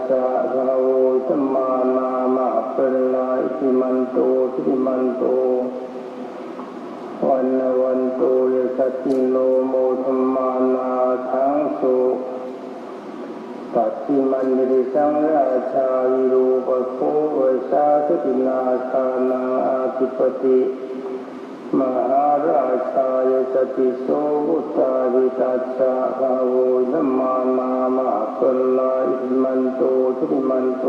สะภะคะโวสัมมานา เป็นลายอิมันโตทิมันโตวันโตเยสัจโนโมธัมมานาทังสุปัจจิมันดิสังราชาวิรูปโคเวสาสตินาคานังอาทิปติมหาราชายสติโสวุตาวิตัสสะภะคะโวสัมมานา เป็นลายอิมันโตทิมันโต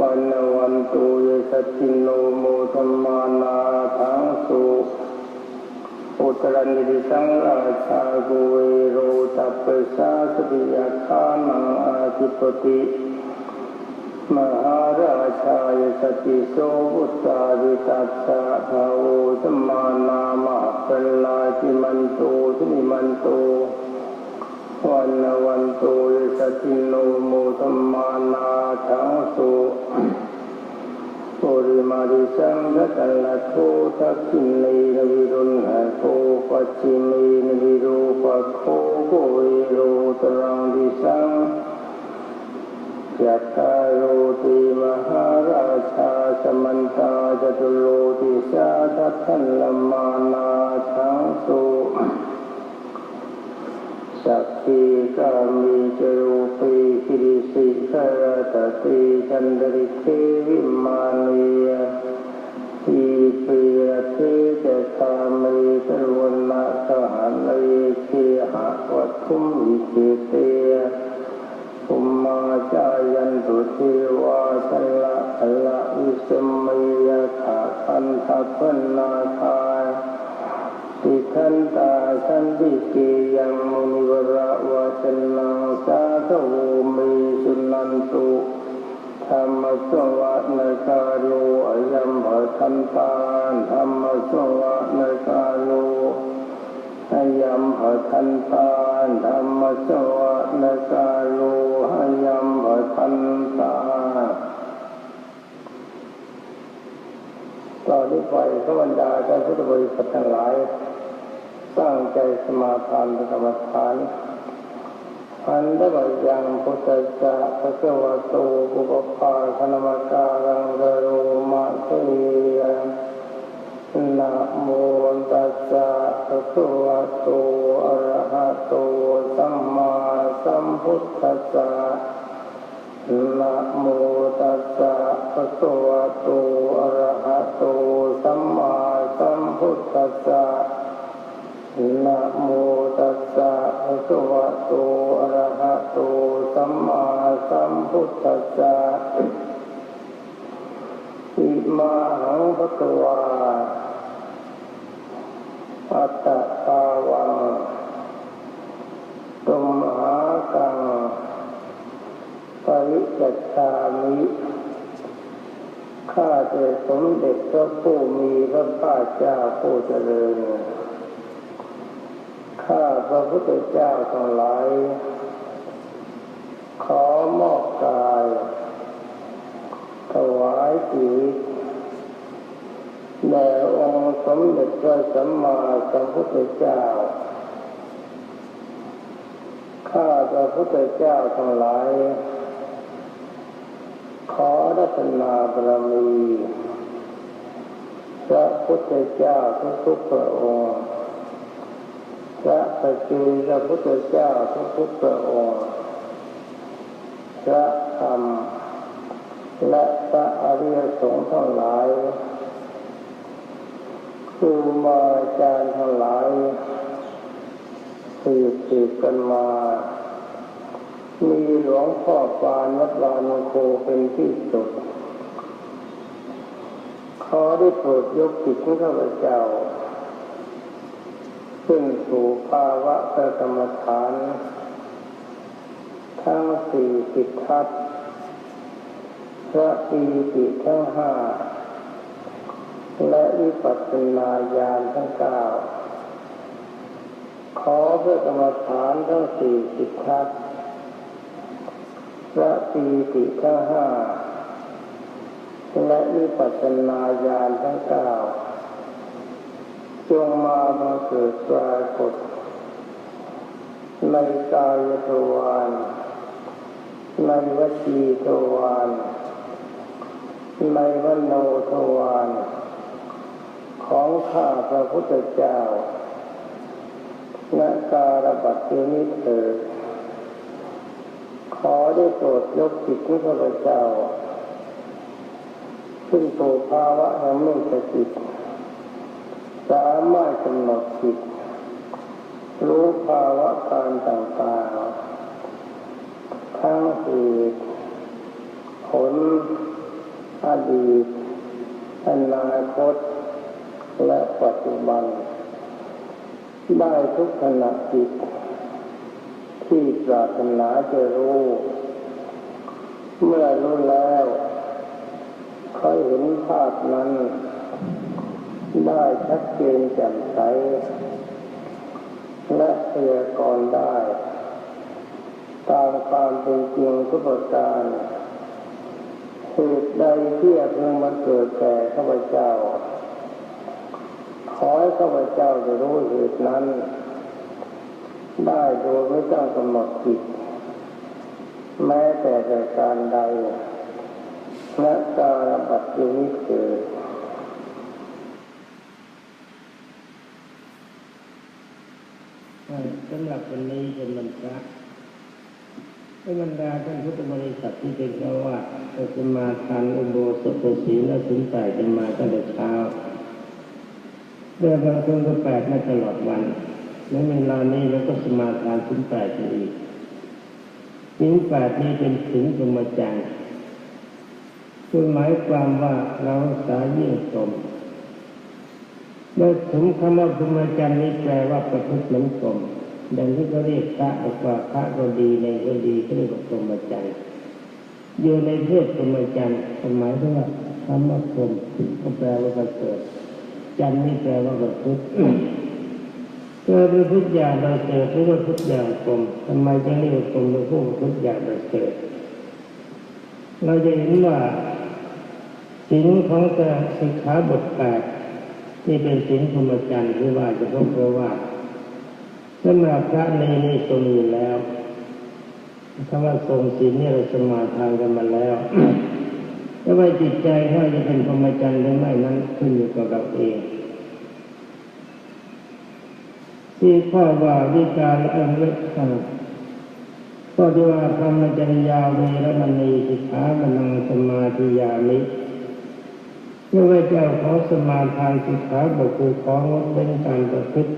วันโตเยสัจจิโนโมธัมมานาทังสุอุตรันติสังราชาโกเวโรตัปเปสาสติยาคานังอาทิปติมหาราชายสติโสวุตาวิตัสสะภะคะโวสัมมานา เป็นลายอิมันโตทิมันโตวันโตเยสัจจิโนโมธัมมานาทังสุปุริมาริสังฆตัลลโททักขินีนวิรุณหโตปัจฉิมีนวิรูปโคโกเวโรตรังดิสังจัตตาโรติมหาราชาสมันตาจตุโลติสาทัพพันลมานาทังสุสัพพิกามิจรูปีกิริสิขรตติจันดริเทวิมานีทีปีระเทเจคามิตรวันนาสหันเลเขหะวัตถุมิเกเตภูมาจายันตุเทวาสัลละอัลละวิสมัยยะถาคันทัพพนาคาติขันตาสันติเกยังมุนิวระวะชนังสาธโวเมสุนันตุธรรมสวะนกาโลอยัมภทันตาธรรมสวะนกาโลอยัมภทันตาธรรมสวะนกาโลอยัมภทันตาต่อที่ไปพระบรรดาท่านพุทธบริษัททั้งหลายตั้งใจสมาทานกรรมฐานอันดบยังพุทธัสสะภะคะวะโตอุปปาคณมการังกโรมะเทนะโมตัสสะภะคะวะโตอะระหะโตสัมมาสัมพุทธัสสะนะโมตัสสะภะคะวะโตอะระหะโตสัมมาสัมพุทธัสสะนะโมตัสสะภะคะวะโตอะระหะโตสัมมาสัมพุทธัสสะอิมาหังภะคะวาอัตตภาวังตุมหากังปริจัจฉามิข้าแต่สมเด็จพระผู้มีพระภาคเจ้าผู้เจริญข้าพระพุทธเจ้าทั้งหลายขอมอบกายถวายจิตแด่องค์สมเด็จพระสัมมาสัมพุทธเจ้าข้าพระพุทธเจ้าทั้งหลายขอรัตนาบารมีพระพุทธเจ้าทุกๆพระองค์พระปัจเจกพุทธเจ้าทุกๆพระองค์พระธรรมและพระอริยสงฆ์ทั้งหลายครูบาอาจารย์ทั้งหลายสืบกันมามีหลวงพ่อปานวัดลานโคเป็นที่สุดขอได้โปรดยกจิตของข้าพเจ้าขึ้นสู่ภาวะกรรมฐานทั้ง40ทัศน์พระปีติทั้ง5และวิปัสสนาญาณทั้ง9ขอพระกรรมฐานทั้ง40ทัศน์พระปีติทั้ง5และวิปัสสนาญาณทั้ง9จงมาบังเกิดปรากฏในกายทวาร ในวจีทวารในมโนทวารของข้าพระพุทธเจ้าณการบัดนี้เถิดขอได้โปรดยกจิตของข้าพเจ้าขึ้นสู่ภาวะแห่งเมตจิตสามารถกำหนดจิตรู้ภาวะการต่างๆทั้งเหตุผลอดีตอนาคตและปัจจุบันได้ทุกขณะจิตที่ปรารถนาจะรู้เมื่อรู้แล้วเขาเห็นภาพนั้นได้ชัดเจนแจ่มใสและพยากรณ์ได้ตามความเป็นจริงทุกประการเหตุใดที่จะพึงมาเกิดแก่ข้าพเจ้าขอให้ข้าพเจ้าได้รู้เหตุนั้นได้โดยไม่ต้องกำหนดจิตแม้แต่ประการใดณการบัดนี้เถิดสำหรับวันนี้เป็นวันพระให้บรรดาท่านพุทธบริษัทที่เป็นฆราวาสจะมาทานอุโบสถศีลและศีลแปดกันมาตั้งแต่เช้าเดินบางคนก็แปดมาตลอดวันและเวลานี้เราก็สมาทานศีลแปดอีกศีลแปดนี้เป็นศีลพรหมจรรย์คือหมายความว่าเราสายิ่งสมโดยถึงคำว่าพรหมจรรย์นี้แปลว่าประพฤติเหมือนพรหมดังที่เขาเรียกพระบอกว่าพระก็ดีในก็ดีเขาเรียกว่าพรหมจรรย์อยู่ในเพศพรหมจรรย์หมายถึงว่าคำว่าพรหมก็แปลว่าประเสริฐจรรย์นี่แปลว่าประพฤติเกิดเป็นพุทธญาณประเสริฐหรือว่าพุทธญาณพรหมทำไมจึงเรียกว่าพรหมเป็นผู้พุทธญาณประเสริฐเราจะเห็นว่าศีลของแต่สิกขาบทแปดนี่เป็นศีลพรหมจรรย์ที่ว่าจะต้องเรียกว่าสำหรับพระในนี้ทรงอยู่แล้วคำว่าทรงศีลนี่เราสมาทานกันมาแล้วแต่ว่าจิตใจว่าจะเป็นพรหมจรรย์หรือไม่นั้นขึ้นอยู่กับเราเองที่ข้อว่าวิการอันเล็กข้อที่ว่าพรหมจรรยาเวรมณีสิกขามนังสมาธิยามิเมื่อเจ้าของสมาทานสิกขาบทคือของงดเว้นการประพฤติ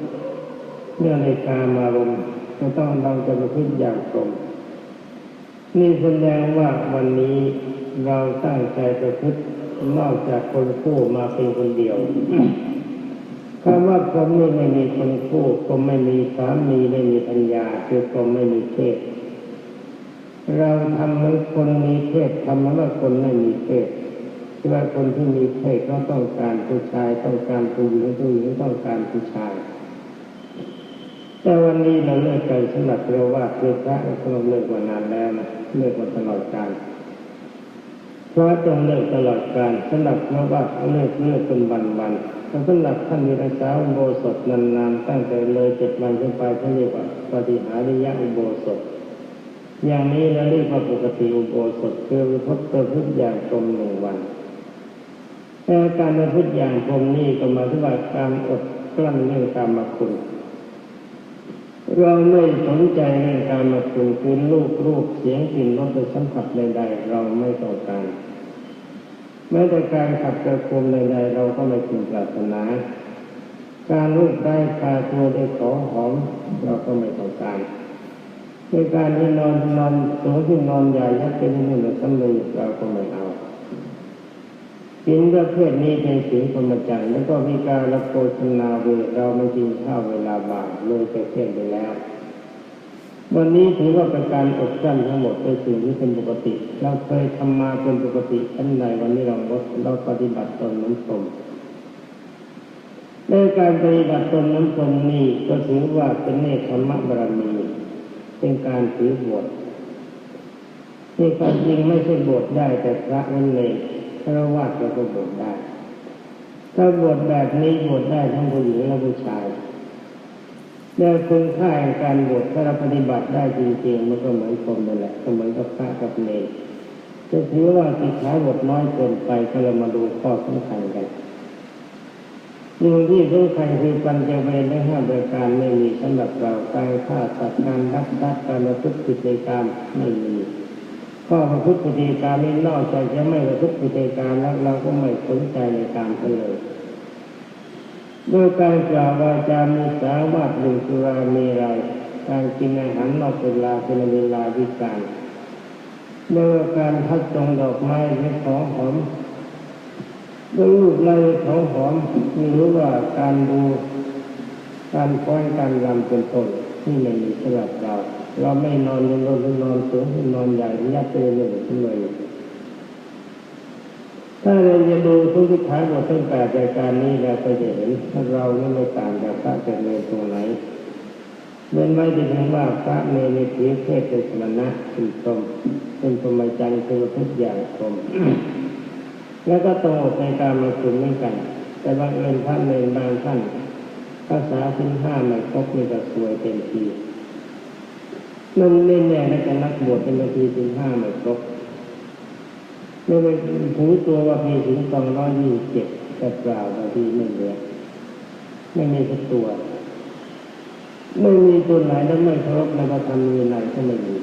เนื่องในกามารมณ์จะต้องดังจะประพฤติอย่างตรงนี่แสดงว่าวันนี้เราตั้งใจประพฤตินอกจากคนคู่มาเป็นคนเดียวคำว่าผมไม่มีคนคู่ผมไม่มีสามีไม่มีภรรยาคือผมไม่มีเพศเราทำเหมือนคนมีเพศทำเหมือนว่าคนไม่มีเพศที่ว่าคนที่มีเพศก็ต้องการผู้ชายต้องการผู้หญิงผู้หญิงต้องการผู้ชายแต่วันนี้เราเลิกกันสำหรับเราว่าคือพระเราเลิกมานานแล้วนะเลิกมาตลอดกาลเพราะต้องเลิกตลอดกาลสำหรับเราว่าเลิกเป็นวันๆแต่สำหรับท่านมีรักษาอุโบสถนานๆตั้งแต่เลย7 วันขึ้นไปท่านเรียกว่าปฏิหาริยอุโบสถอย่างนี้เราเรียกว่าปกติอุโบสถคือประพฤติอย่างตรง1 วันแต่การประพฤติอย่างพรหมนี่ก็หมายถึงว่าการอดกลั้นเรื่องกามคุณเราไม่สนใจเรื่องการมาคุณคือรูปเสียงกลิ่นรสสัมผัสใดๆเราไม่ต้องการแม้แต่การขัดกระโคมใดๆเราก็ไม่พึงปรารถนาการรูปได้คาตัวด้วยของหอมเราก็ไม่ต้องการในการที่นอนสูงที่นอนใหญ่ยักษ์เป็นหนึ่งสำลีเราก็ไม่เอาศีลประเภทนี้เป็นศีลพรหมจรรย์แล้วก็มีการละโภชนาเวรเราไม่กินข้าวเวลาบ่ายเลยจะเที่ยงไปแล้ววันนี้ถือว่าเป็นการอดกลั้นทั้งหมดเป็นสิ่งที่เป็นปกติเราเคยทำมาเป็นปกติชั้นใดวันนี้เราปฏิบัติตนน้ำพรหมในการปฏิบัติตนน้ำพรหมนี้ก็ถือว่าเป็นเนคขมบารมีเป็นการถือบวชนี่ความจริงไม่ใช่บวชได้แต่พระนั่นเองฆราวาสก็บวชได้ถ้าบวชแบบนี้บวชได้ทั้งผู้หญิงและผู้ชาย โดยคุณค่าแห่งการบวชถ้าเราปฏิบัติได้จริงๆมันก็เหมือนพรหมนั่นแหละก็เหมือนกับพระกับเณรจะถือว่าสิกขาบทน้อยเกินไปก็เรามาดูข้อสำคัญกันหนึ่งที่สำคัญคือปัญจเวรทั้ง5ประการไม่มีสำหรับเราการฆ่าสัตว์การลักทรัพย์การประพฤติผิดในกามไม่มีข้อประพฤติผิดในกามนี้นอกจากจะไม่ประพฤติผิดในกามแล้วเราก็ไม่สนใจในกามเลยด้วยการกล่าววาจามุสาวาทดื่มสุราเมรัยการกินอาหารนอกเวลาเป็นเวลาวิกาลด้วยการทัดจงดอกไม้และของหอมด้วยรูปไล่ของหอมมีรู้ว่าการดูการฟ้อนการรำเป็นต้นที่ไม่มีสำหรับเราไม่นอนยังนอนสูงนอนใหญ่ยัดไปเลยทั้งเลยถ้าเราจะดูทุกสิกขาบททั้ง8รายการนี้แล้วก็จะเห็นว่าเราไม่ต่างจากพระกับเณรตรงไหนเป็นไม่ได้ถึงว่าพระเณรในถือเพศเป็นสมณะเป็นพรหมเป็นพรหมจรรย์คือทุกอย่างพรหมแล้วก็ตรงในการมาคุมเหมือนกันแต่บางเอิญพระเณรบางท่านภาษาศีล5ไม่ครบมีแต่สวยเต็มทีนั่นแน่ๆแล้วจะนักบวชเป็นนาทีศีล5ไม่ครบไม่ไปถือตัวว่ามีศีล227แต่เปล่าบางทีไม่เหลือไม่มีสักตัวไม่มีตัวไหนแล้วไม่เคารพในพระธรรมวินัยก็ไม่มี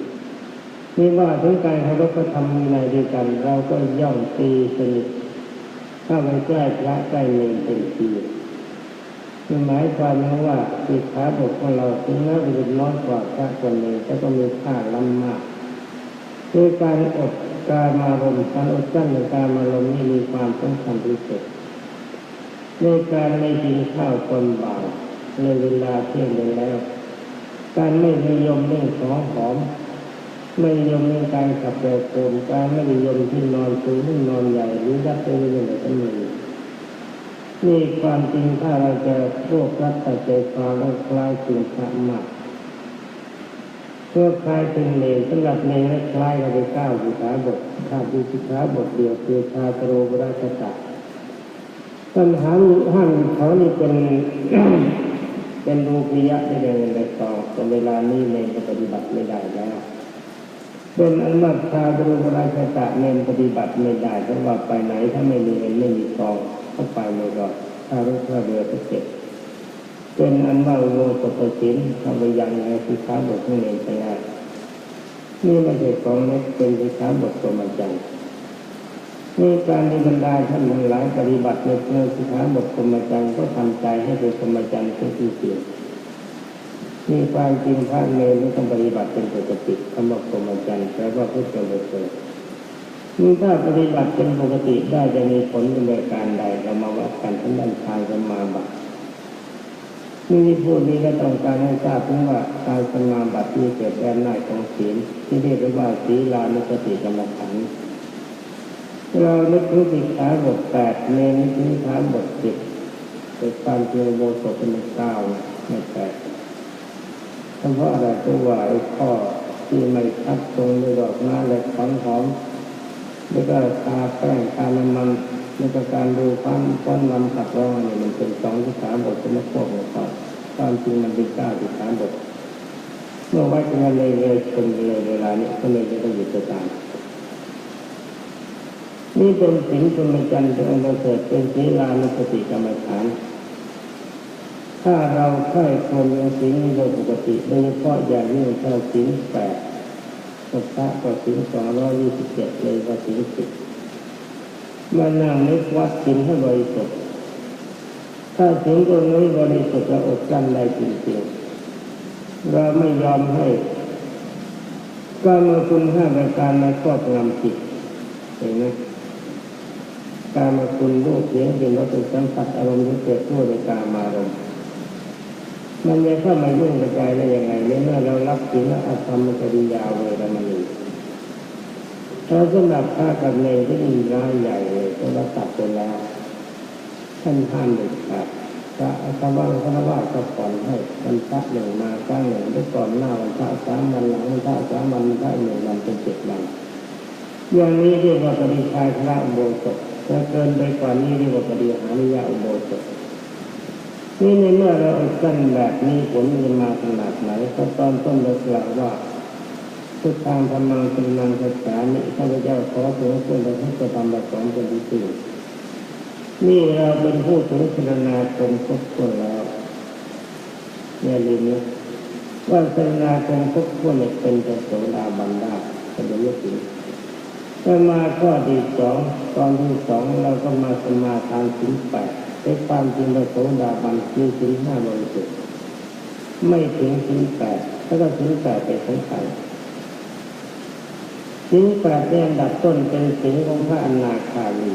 นี่ว่าถึงการเคารพพระธรรมวินัยด้วยกันเราก็ย่อมตีสนิทเข้าไปใกล้พระใกล้เณรเป็นทีหมายความว่าสิกขาบทของเราถึงแม้จะน้อยกว่าพระคนหนึ่งแต่ก็มีค่าล้ำมากคือการอดกามารมณ์การอดกั้นในกามารมณ์นี่มีความสำคัญที่สุดในการไม่กินข้าวตอนบ่ายในเวลาเที่ยงแล้วการไม่นิยมเรื่องของหอมไม่นิยมเรื่องการขับแบบโคมการไม่นิยมที่นอนสูงที่นอนใหญ่หรือยัดไปเรื่อยๆก็มีนี่ความจริงถ้าเราจะโลภรักใจความและคลายถึงพระมากเพื่อคลายถึงเณรสำหรับเณรและคลายกันไป9สิกขาบทขาดสิกขาบทเดียวคือชาตโรปราชตะปัญหาห้ามเขานี่เป็น เป็นรูปิยะได้เดินในต่อแต่เวลานี้เณรปฏิบัติไม่ได้แล้วเป็นอันว่าชาตโรปราชตะเณรปฏิบัติไม่ได้เพราะว่าไปไหนถ้าไม่มีเงินไม่มีทองเข้าไปไม่รอดถ้ารถเรือก็เจ็บเป็นอันว่าโลกประสิทธิ์ทำไปยังไงสิกขาบทของเณรไปได้นี่ไม่ใช่ของเล็กเป็นสิกขาบทพรหมจรรย์นี่การที่บรรดาท่านทั้งหลายปฏิบัติในเรื่องสิกขาบทพรหมจรรย์ก็ทำใจให้เป็นพรหมจรรย์เป็นที่เสียมีความจริงพระเณรไม่ต้องปฏิบัติเป็นปกติคำว่าพรหมจรรย์แปลว่าพุทธเจ้าประเสริฐนี่ถ้าปฏิบัติเป็นปกติได้จะมีผลในการใดเรามาวัดกันทั้งด้านทางสมาบัตินี่พูดนี้ก็ต้องการให้ทราบถึงว่าการสมาบัติที่เกิดแต่หน้าของศีลที่เรียกว่าศีลานุสติกรรมฐานเรานึกถึงสิกขาบท8เณรนึกถึงสิกขาบท10เป็นการเจริญโมสถเป็น9ไม่8เพราะอะไรเพราะว่าไอ้ข้อที่ไม่ทัดตรงในดอกไม้และของหอมแล้วก็ทาแป้งทาน้ำมันแล้วก็การดูฟ้อนรำขับร้องเนี่ยมันเป็น2สิกขาบทที่ไม่ควบกันความจริงมันเป็น9สิกขาบทเมื่อไว้กันเลยชนเลยเวลานี้ก็เลยจะต้องหยุดตามนี่เป็นศีลพรหมจรรย์ที่องค์ประเสริฐเป็นศีลานุสติกรรมฐานถ้าเราใคร่ควรยังศีลโดยปกติโดยเฉพาะอย่างยิ่งถ้าศีล8สัพพะก็ศีล227เลยก็ศีล10มานั่งนึกวัดศีลให้บริสุทธิ์ถ้าศีลตรงนี้บริสุทธิ์เราอดกั้นได้จริงๆเราไม่ยอมให้การมาคุณ5ประการมาครอบงำจิตเห็นไหมการมาคุณรูปเสียงเป็นรสเป็นสัมผัสอารมณ์ที่เกิดทั่วในกามารมณ์มันจะเข้ามายุ่งกระจายได้ยังไงเมื่อเรารับศีลและอธรรมจริยาเวรมณีถ้าสำหรับพระกับเณรที่มีร้ายใหญ่เลยก็รับตัดไปแล้วท่านห้ามเด็ดขาดพระคำว่าก็ผ่อนให้วันพระหนึ่งมาครั้งหนึ่งได้ก่อนหน้าวันพระ3 วันหลังวันพระ3 วันวันพระ1 วันเป็น7 วันอย่างนี้เรียกว่าปฏิฆาพระอุโบสถถ้าเกินไปกว่านี้เรียกว่าปฏิหาริยอุโบสถ นี่ในเมื่อเราอดกลั้นแบบนี้ผลจะมาขนาดไหนก็ตอนต้นเรากล่าวว่าพุทธังธัมมังสรณังคัจฉามิข้าพเจ้าขอถึงเพื่อนเราให้ทำแบบสอนเป็นที่สุดนี่เราเป็นผู้ถึงสรณาคมครบถ้วนแล้วอย่าลืมนะว่าสรณาคมครบถ้วนเป็นพระโสดาบันได้ก็จะไม่ถึงถ้ามาข้อที่สองตอนที่สองเราก็มาสมาทานศีลแปดในความจริงพระโสดาบันมีศีลห้าบริสุทธิ์ไม่ถึงศีลแปดแล้วก็ศีลแปดไปทั้งไปศีลแปดในอันดับต้นเป็นศีลของพระอนาคามี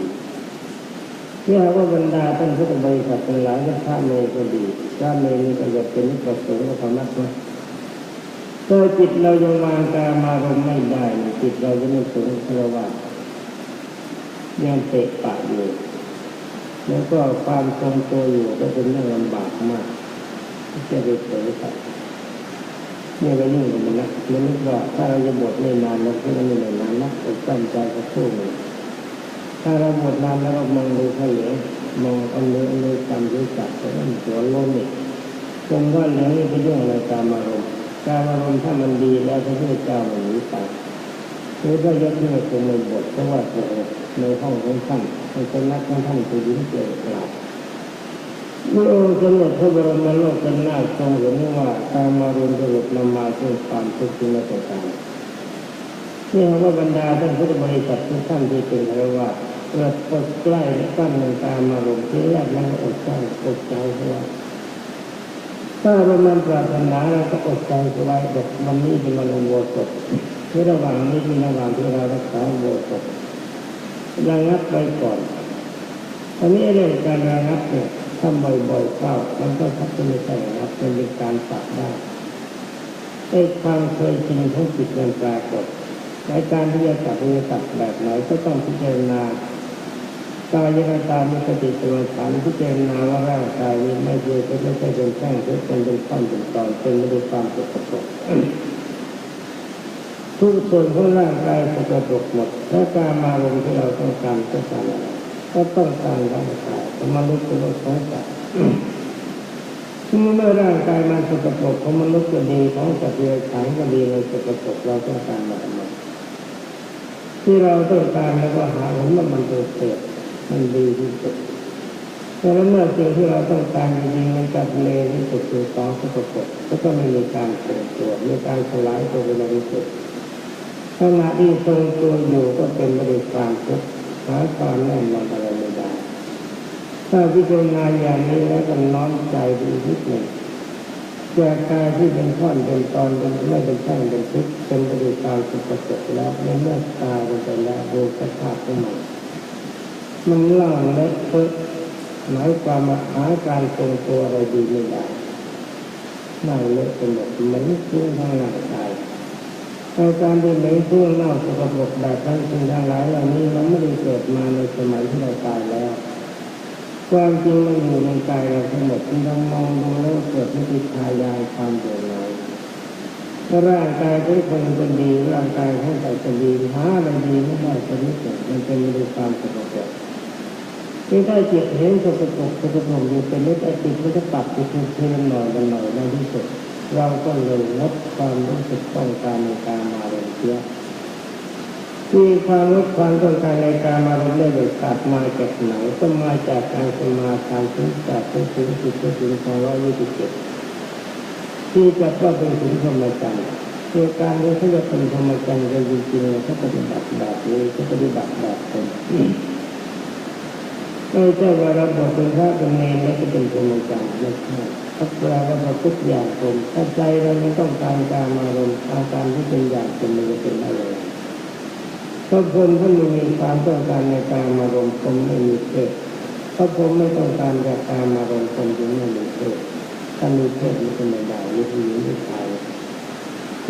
ที่หากว่าบรรดาท่านพุทธบริษัทเป็นหลายพระเมรุก็ดีพระเมรุก็จะเป็นประสงค์ธรรมะนะถ้าจิตเรายังวางกามารมณ์ไม่ได้จิตเราจะไม่สูงคารวะยังเตะปากอยู่แล้วก็ความทรงตัวอยู่ก็เป็นเรื่องลำบากมากที่จะไปเผยแผ่เนี่ยก็ยุ่งกับมันนะมันนึกว่าถ้าเราจะบวชไม่นานเราก็ไม่ได้นานนะอดกลั้นใจสักครู่หนึ่งถ้าเราบวชนานแล้วเรามองดูเขาเหลือมองเอาเนื้อจำรู้จักแต่ว่าหัวโล้นเนี่ยจนว่าเหลือนี่เป็นเรื่องอะไรกามารมณ์ถ้ามันดีแล้วพระพุทธเจ้ามันหนีไปหรือว่ายกเลิกคงไม่บวชเพราะว่าในห้องของท่านในสำนักของท่านคือหญิงเกลียวกราบเมื่อองค์สมเด็จพระบรมโลกเป็นหน้าทรงเห็นว่ากามารมณ์จะหลุดนำมาซึ่งความทุกข์ที่ไม่ต้องการนี่ว่าบรรดาท่านพุทธบริษัททุกท่านที่เป็นฆราวาสเกิดอดใกล้กั้นในกามารมณ์ที่แรกนั้นอดใจเพราะว่าถ้าเรามันปรารถนาเราก็อดใจไว้แบบวันนี้เป็นวันอุโบสถในระหว่างนี้มีระหว่างที่เรารักษาอุโบสถระงับไปก่อนอันนี้เรื่องการระงับเนี่ยทำบ่อยๆเข้ามันก็ทับไม่ใช่ครับเป็นการปรับได้ไอ้ความเคยชินของจิตมันปรากฏในการที่จะตัดแบบไหนก็ต้องพิจารณากายตามีสติสมาธิพิจารณาว่าร่างกายนี้ไม่ใช่เป็นแท่งเป็นก้อนเป็นตอนเป็นไม่ได้ความสกปรกทุกส่วนของร่างกายสกปรกหมดและการมารมณ์ที่เราต้องการอะไรก็ต้องการร่างกายมนุษย์เป็นโลกของสัตว์เมื่อร่างกายมันสกปรกของมนุษย์ก็ดีของสัตว์เลี้ยงขังก็ดีในสกปรกเราต้องการอะไรที่เราต้องการแล้วก็หาผลว่ามันเป็นเศษมันดีที่สุดแต่เมื่อสิ่งที่เราต้องการจริงๆมันจัดเลวที่สุดคือของสกปรกก็ต้องมีการทรงตัวมีการสลายตัวไปในที่สุดขณะที่ทรงตัวอยู่ก็เป็นบริการทุกหาความแน่นอนอะไรไม่ได้ถ้าพิจารณาอย่างนี้แล้วก็น้อมใจดีนิดหนึ่งแก่กายที่เป็นท่อนเป็นตอนเป็นไม่เป็นแท่งเป็นทุกเป็นบริการสกปรกแล้วในเมื่อตายไปแล้วดูสภาพของมันล่างเล็กเพิ่มหมายความว่าหาการทรงตัวอะไรดีไม่ได้นั่งเละเป็นหมดเหมือนทุ่งทางร่างกายการที่เหม็นทุ่งเน่าสกปรกแบบนั้นสิ่งทั้งหลายเหล่านี้มันไม่ได้เกิดมาในสมัยที่เราตายแล้วความจริงมันอยู่ในกายเราทั้งหมดที่เรามองดูแล้วเกิดมิติทายายความเดือดร้อนร่างกายทุกคนเป็นดีร่างกายของใครเป็นดีหาอะไรดีไม่ได้จะไม่เกิดมันเป็นมิติความสกปรกที่ได้จิตเห็นสกปรกอยู่เป็นนิดไอจิตมันจะปรับจิตเพิ่มหน่อยในที่สุดเราก็เลยลดความรู้สึกต้องการในการมาเรียนเสียที่ความลดความต้องการในการมาเรียนได้โดยขาดมาจากไหนก็มาจากการสมาทานถึงจากถึง227ที่จะว่าเป็นถึงธรรมจักรโดยการที่เขาจะเป็นธรรมจักรจริงๆเขาปฏิบัติแบบนี้เขาปฏิบัติแบบเป็นไม่ใช่ว่าเราบอกเป็นพระเป็นเนรแล้วจะเป็นธรรมจักรไม่ใช่ถ้าเราบอกทุกอย่างผมถ้าใจเราไม่ต้องการการมารมอาการที่เป็นอย่างเป็นมันจะเป็นอะไรถ้าคนท่านมีความต้องการในการมารมผมไม่มีเพศถ้าผมไม่ต้องการจากการมารมผมจึงไม่มีเพศถ้ามีเพศมันจะไม่ได้มีผู้หญิงผู้ชาย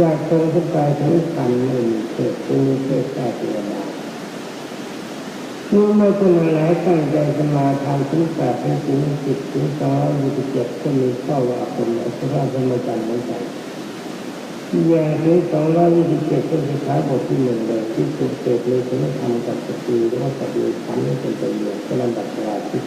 จากตรงขึ้นไปถึงขันไม่มีเพศจึงมีเพศแค่เดียวเมื่อไม่คนหลายตั้งใจสมาทานถึง8ถึง10ถึง227ก็มีข้อว่าเป็นอสุภะธรรมจักรเหมือนกันอย่างถึง227ก็คือขายบทที่1เลยที่สุดเกิดเลยถึงทำกับสติหรือว่าสติทำให้เป็นประโยชน์ก็ลำดับราชิก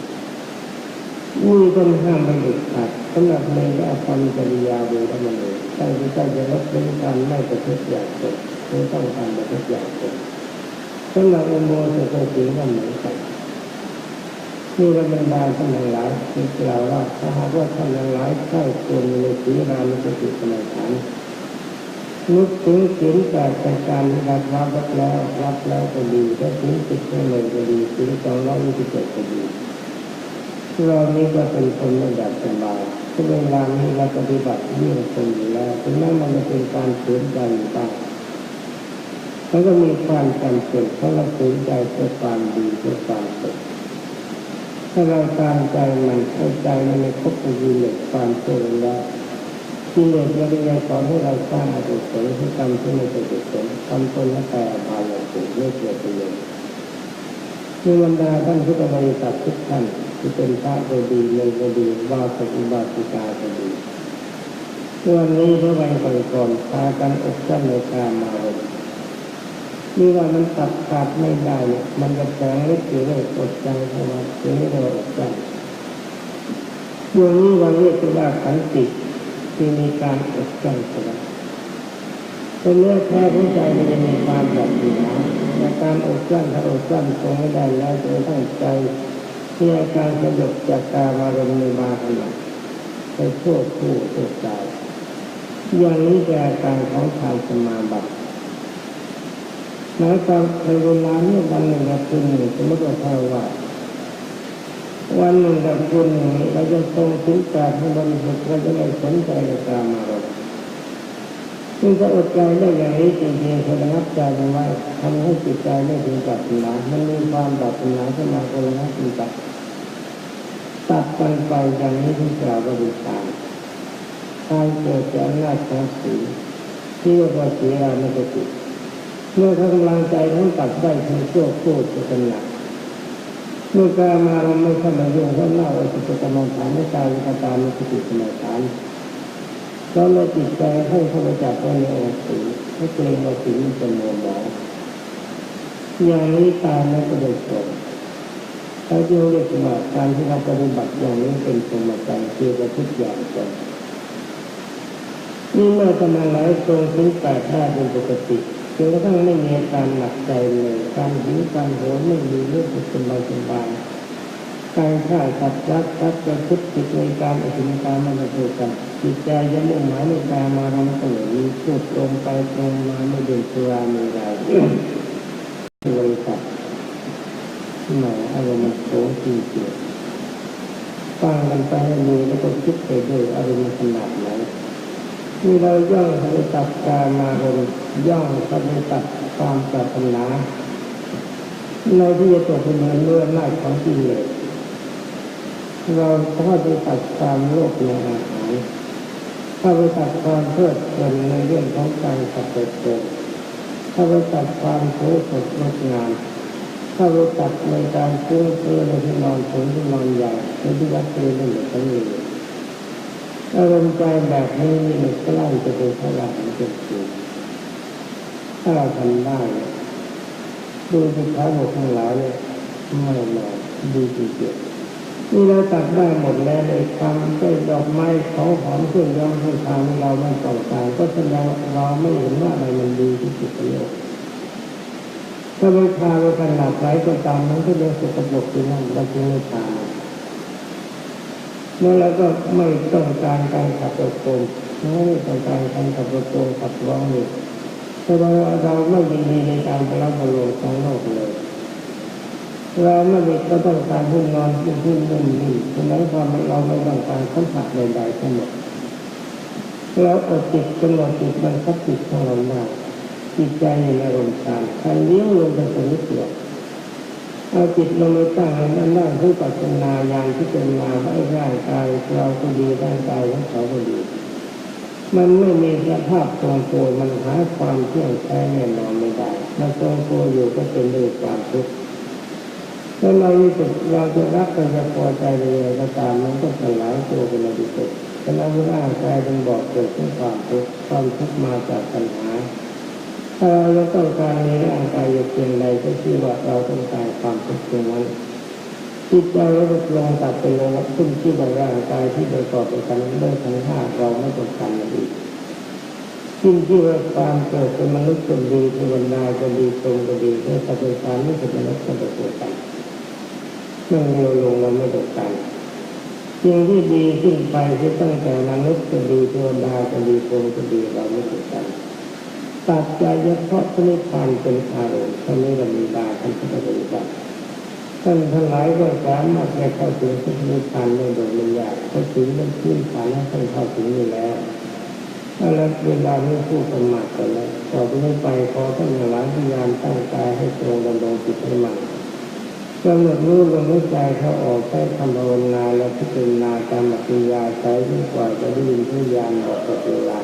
นี่เป็นห้ามไม่เด็ดขาดสำหรับในอาการจริยาโดยธรรมเลยตั้งใจจะลดเป็นการไม่ประพฤติอย่างตนไม่ต้องการประพฤติอย่างตนสำหรับอุโบสถศีลก็เหมือนกันนี่เราบรรดาท่านทั้งหลายที่กล่าวว่าถ้าหากว่าท่านทั้งหลายใช่ควรในศีลานุสติกรรมฐานนึกถึงศีล8ประการที่รับแล้วก็ดีถ้าศีล10ก็เลยก็ดีศีล227ก็ดีเรานี้ก็เป็นคนไม่ดับสบายทุกเวลานี้เราปฏิบัติเรื่องคนอยู่แล้วถึงแม้มันจะเป็นการฝืนใจอยู่บ้างมันก็มีความจำเป็นเพราะเราฝืนใจเพื่อความดีเพื่อความสุขถ้าเราตามใจมันให้ใจมันไม่คบกับกิเลสความชั่วแล้วกิเลสจะได้สอนให้เราสร้างอกุศลที่ทำที่ไม่เป็นกุศลทำตนและแต่อบายสูงไม่เกิดประโยชน์มีบรรดาท่านพุทธบริษัททุกท่านที่เป็นพระก็ดีเลยก็ดีวาสอุบาสิกาก็ดีวันนี้เมื่อวันก่อนพากันอกสั่นในการมารมนี่ว่ามันตัดขาดไม่ได้มันจะแฝงลึกอยู่ในอดใจเข้ามาถึงเราอดใจอย่างนี้วันนี้คือว่าขันติที่มีการอดใจเข้ามาเป็นเรื่องแท้ของใจมันจะมีความแบบนี้นะแต่การอดใจถ้าอดใจคงไม่ได้แล้วจะตั้งใจที่อาการสยบจากกามารมณ์ในมาขณะไปโทษผู้โทษใจอย่างนี้เป็นอาการของทางสมาบัติหมายความในเวลานี้วันหนึ่งกับคืนหนึ่งสมมติว่าวันหนึ่งกับคืนหนึ่งเราจะทรงถึงการให้บริสุทธิ์เราจะไม่สนใจในกามารมณ์ซึ่งจะอดใจได้อย่างนี้จริงๆคือระงับใจเอาไว้ทำให้จิตใจได้ถึงปรารถนามันมีความปรารถนาขึ้นมาก็ระงับจิตตัดกันไปอย่างนี้ที่กล่าวว่าบุญทานการเกิดจากอำนาจของศีลที่เรียกว่าศีลานุสติเมื่อกำลังใจทั้งตัดได้ทั้งชั่วพูดจะเป็นหนักเมื่อกามารมณ์ไม่เข้ามายุ่งก็เล่าอสุภกรรมฐานในกายวิตานุสติกรรมฐานแล้วเราจิตใจให้เข้าไปจับไว้ในองค์ศีลให้เกรงว่าศีลเป็นโมหมองอย่างนี้ตามแล้วก็โดยตรงเขาจึงเรียกว่าการที่เราปฏิบัติอย่างนี้เป็นสมถะคือประพฤติอย่างตนนี่เมื่อทำอะไรตรงถึง8ได้เป็นปกติจนกระทั่งไม่มีอาการหนักใจเลยการหิวการโหยไม่มีเรื่องสบายการฆ่าสัตว์รักทรัพย์ประพฤติผิดในการอธิษฐานมันจะเกิดกันจิตใจจะมุ่งหมายในการมารำเสนอมีพูดตรงไปตรงมาไม่เดินสุรามีไรบริษัทหมายอารมณ์มันโผล่จริงๆฟังกันไปให้ดีแล้วก็คิดไปด้วยอารมณ์ขนาดไหนที่เราย่องไปตัดกามารมณ์ย่องไปตัดความปรารถนาในที่จะตกเป็นเรื่องหน้าของกิเลสเราถ้าไปตัดความโลภในอาหารถ้าไปตัดความเพลิดเพลินในเรื่องของการขับรถถ้าไปตัดความโศกงดงามถ้าไปตัดในการซื้อในที่นอนสูงที่นอนใหญ่ในที่วัดเรื่องนี้ทั้งนี้อารมณ์ใจแบบนี้มันก็ไล่จะเป็นเท่าไหร่จริงๆถ้าเราทำได้ดูที่พระหมดทั้งหลายเลยไม่มาดีจริงๆนี่เราตัดได้หมดแล้วเลยทำด้วยดอกไม้ของหอมเครื่องย้อมให้ทางเราไม่ต้องการก็แสดงว่าเราไม่เห็นว่าอะไรมันดีที่สุดในโลกถ้าไม่ทาไปขนาดไหนก็ตามมันก็ยังสกปรกอยู่นั่นเราจึงไม่ทาเมื่อเราก็ไม่ต้องการการขับรถโกงไม่ต้องการการขับรถโกงขับร้องเลยเพราะว่าเราไม่ยินดีในการไปรับประโยชน์ของโลกเลยเราไม่ต้องการที่นอนที่นุ่มนิ่มฉะนั้นความเราไม่ต้องการสัมผัสใดๆทั้งหมดเราอดจิตกำหนดจิตมันคับจิตของเราได้จิตใจในอารมณ์ฌานใครเลี้ยงลงไปตรงนี้เดียวเอาจิตลงไปตั้งในนั้นได้เพื่อปัจจนาญาณที่เป็นมาไว้ร่างกายเราก็ดีร่างกายของเขาก็ดีมันไม่มีสภาพทรงตัวมันหาความเที่ยงแท้แน่นอนไม่ได้มันทรงตัวอยู่ก็เป็นด้วยความทุกข์แล้วเราจะรักกันจะพอใจเลยก็ตามมันก็สลายตัวเป็นอดีตฉะนั้นร่างกายเป็นบ่อเกิดของความทุกข์มาจากปัญหาถ้าเราต้องการในร่างกายอย่างเพียงใดก็คือว่าเราต้องการความทุกข์ตรงนั้นจ จิตใจเราปรุงตัดเป็นแล้วขึ้นที่ในร่างกายที่ประกอบไปกันด้วยทั้งห้าเราไม่ต้องการอีกสิ่งที่ว่าความเกิดเป็นมนุษย์ก็ดีเทวดาก็ดีพรหมก็ดีเมื่อสัตว์การไม่เป็นมนุษย์ก็ต้องเกิดกันไม่เร็วลงเราไม่ต้องการสิ่งที่ดีขึ้นไปที่ตั้งแต่มนุษย์ก็ดีเทวดาก็ดีพรหมก็ดีเราไม่ต้องการตัดใจเฉพาะพระนิพพานเป็นอารมณ์เท่านี้เรามีได้ท่านก็ปฏิบัติท่านทั้งหลายก็สามารถจะเข้าถึงพระนิพพานได้โดยไม่ยากเพราะถึงนั้นพื้นฐานท่านเข้าถึงอยู่แล้วแล้วเวลาไม่พูดประมาทกันแล้วต่อไปนี้ไปขอท่านทั้งหลายพยายามตั้งใจให้ตรงดำรงจิตให้มั่นกำหนดรู้ลมหายใจเข้าออกใช้คำภาวนาและพิจารณาตามอัธยาศัยจนกว่าจะได้ยินทุกอย่างออกจากเวลา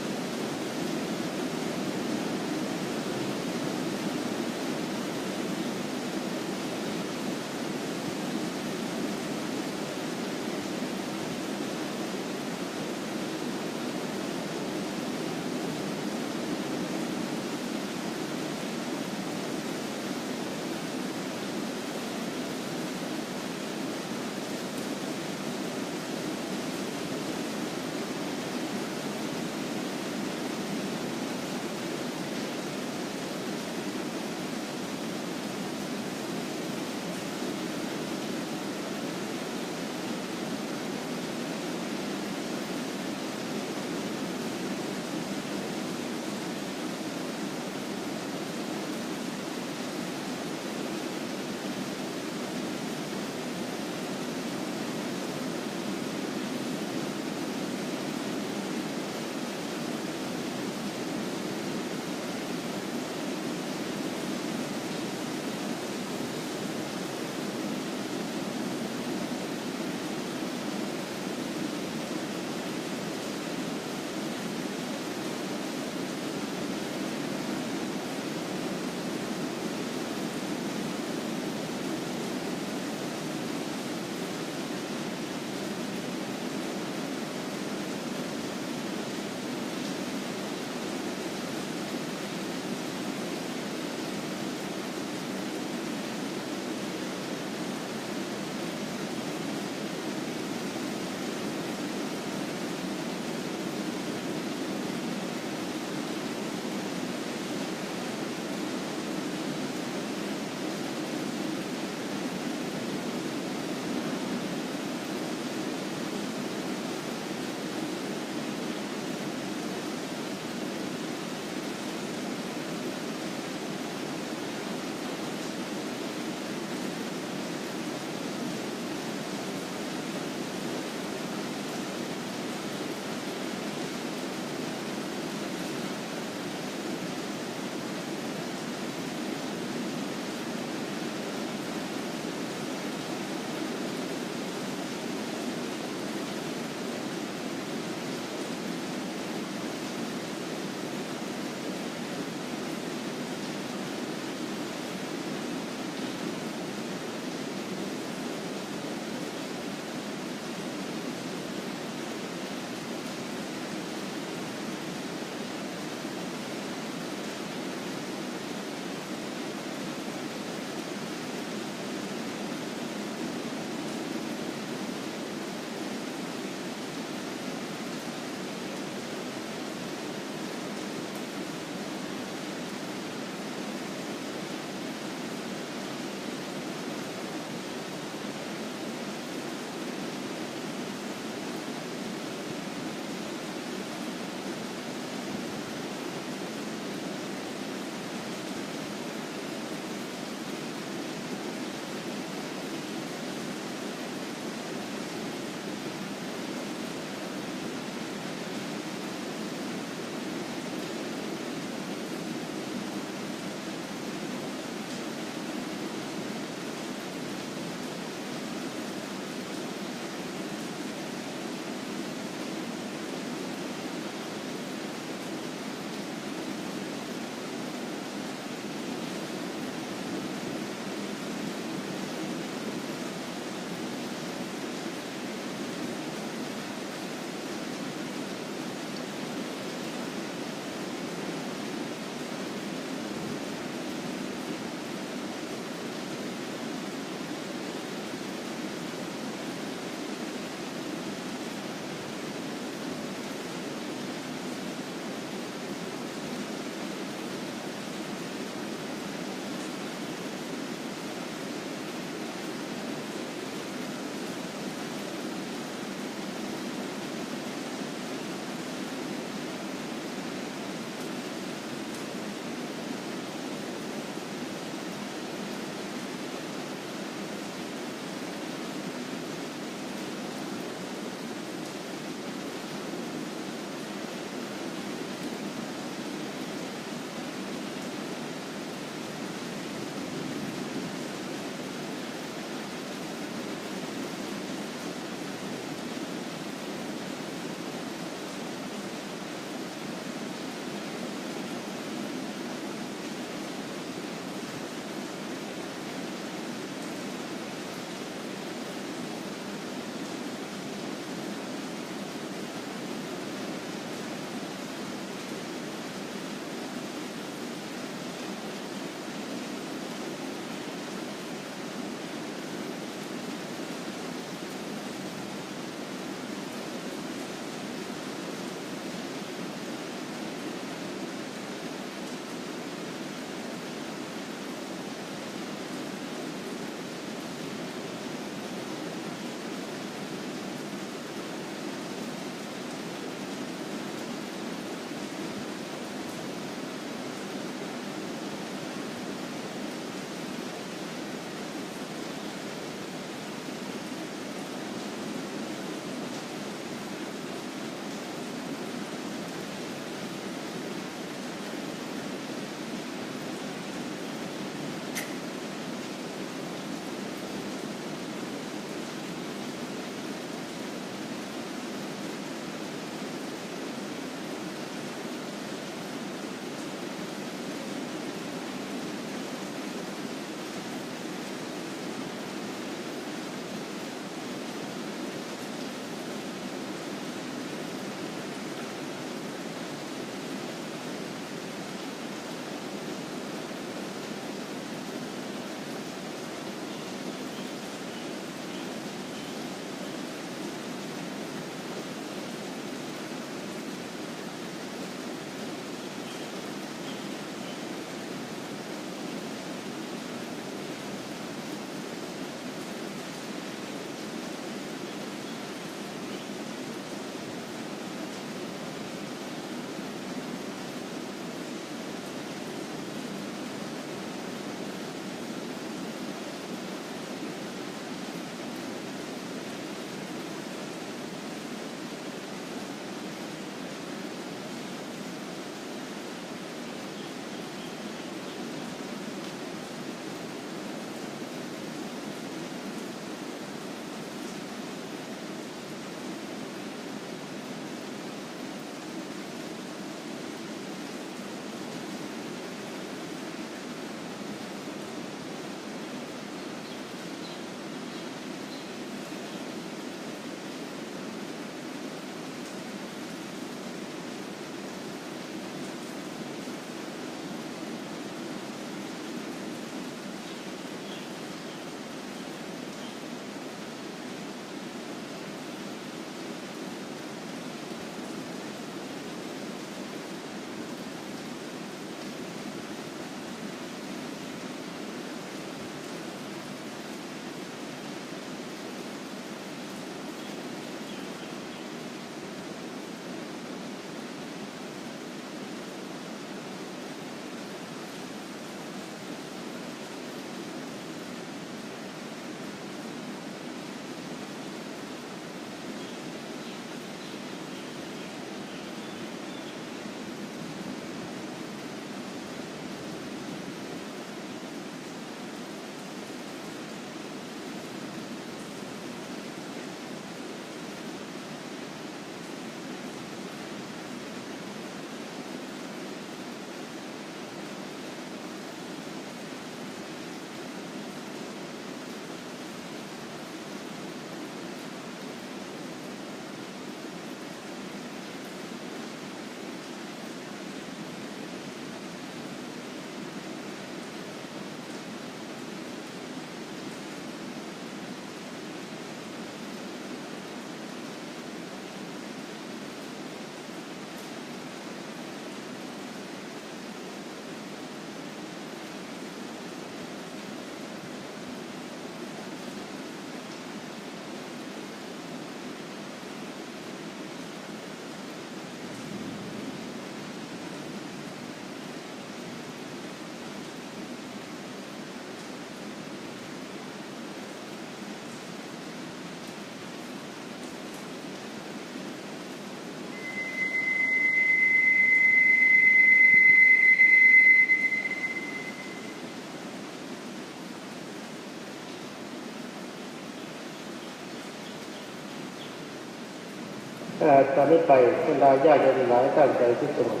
ตอนนี้ไปบรรดาญาติโยมหลายตั้งใจที่สงบ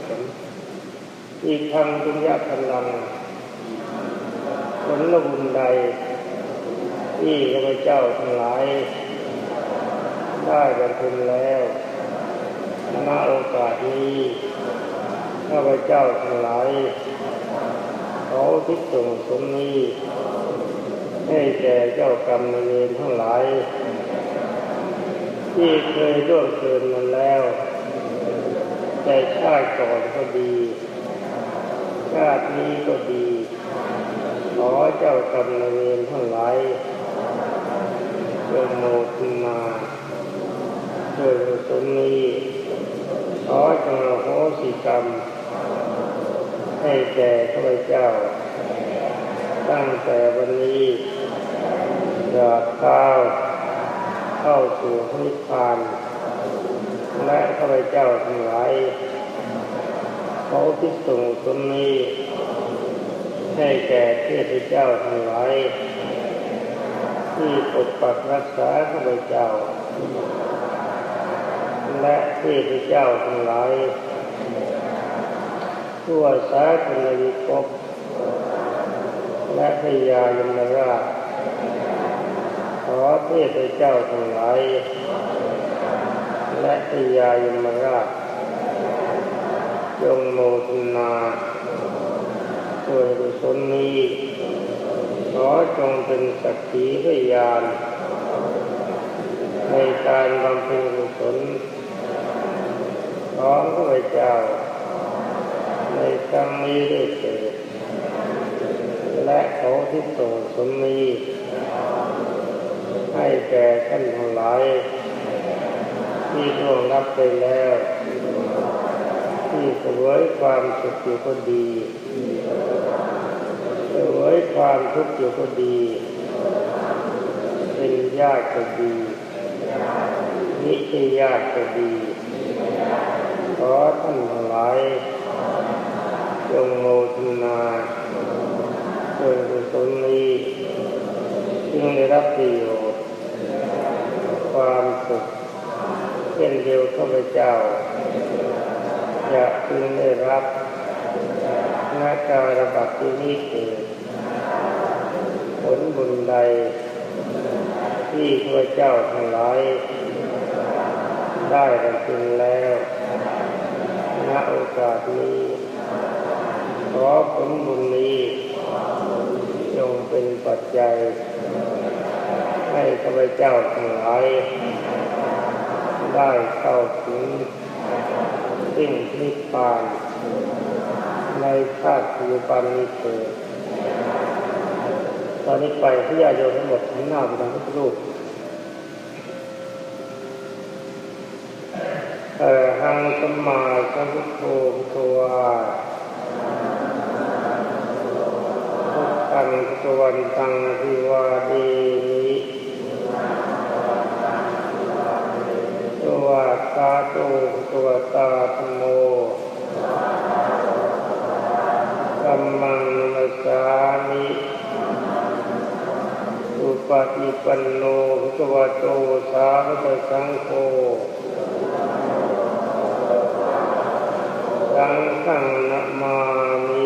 อีกทางบุญญาพลังผลบุญใดที่ข้าพเจ้าทั้งหลายได้บำเพ็ญแล้วณโอกาสนี้ข้าพเจ้าทั้งหลายขออุทิศส่วนกุศลนี้ให้แก่เจ้ากรรมนายเวรทั้งหลายที่เคยร่วงเกินมาแล้วแต่ชาติก่อนก็ดีชาตินี้ก็ดีขอเจ้ากรรมนายเวรทั้งหลายจงโมทนาด้วยกุศลนี้ขอจงอโหสิกรรมให้แก่ข้าพเจ้าตั้งแต่วันนี้ตราบเท้าเข้าสู่นิพพานและข้าพเจ้าทั้งหลายขออุทิศส่วนกุศลนี้ให้แก่เทพเจ้าทั้งหลายที่ปกปักรักษาข้าพเจ้าและเทพเจ้าทั้งหลายทั่วสากลวิภพและพญายมราชขอเทพเจ้าทั้งหลายและพญายมราชจงโมทนาด้วยกุศลนี้ขอจงเป็นสักขีพยานในการบำเพ็ญกุศลของข้าพเจ้าในครั้งนี้ด้วยเถิดและขอที่ส่งกุศลนี้ให้แก่ท่านทั้งหลายที่ล่วงลับไปแล้วที่เสวยความสุขอยู่ก็ดีเสวยความทุกข์อยู่ก็ดีเป็นญาติก็ดีนิใช่ญาติก็ดีขอท่านทั้งหลายจงโมทนาด้วยกุศลนี้จึงได้รับประโยชน์ความสุขเช่นเดียวข้าพเจ้าจะพึงได้รับนาการบัตินี้เกิดผลบุญใดที่ข้าพเจ้าทั้งหลายได้บำเพ็ญแล้วณโอกาสนี้ขอผลบุญนี้จงเป็นปัจจัยให้ข้าพเจ้าทั้งหลายได้เข้าถึงสิ้นนิพพานในชาติปัจจุบันนี้เถิดตอนนี้ไปที่ญาติโยมทั้งหมดหันหน้าไปทางพระพุทธรูปหังสัมมาสัมพุทโธพุทโธพุทธังพุทธวันตังอภิวาเทมิสวัสสาธุสวัสสาธัมโมธัมมังนัมสสามิสุปฏิปันโนภะคะวะโตสาวกสังโฆสังฆังนะมามิ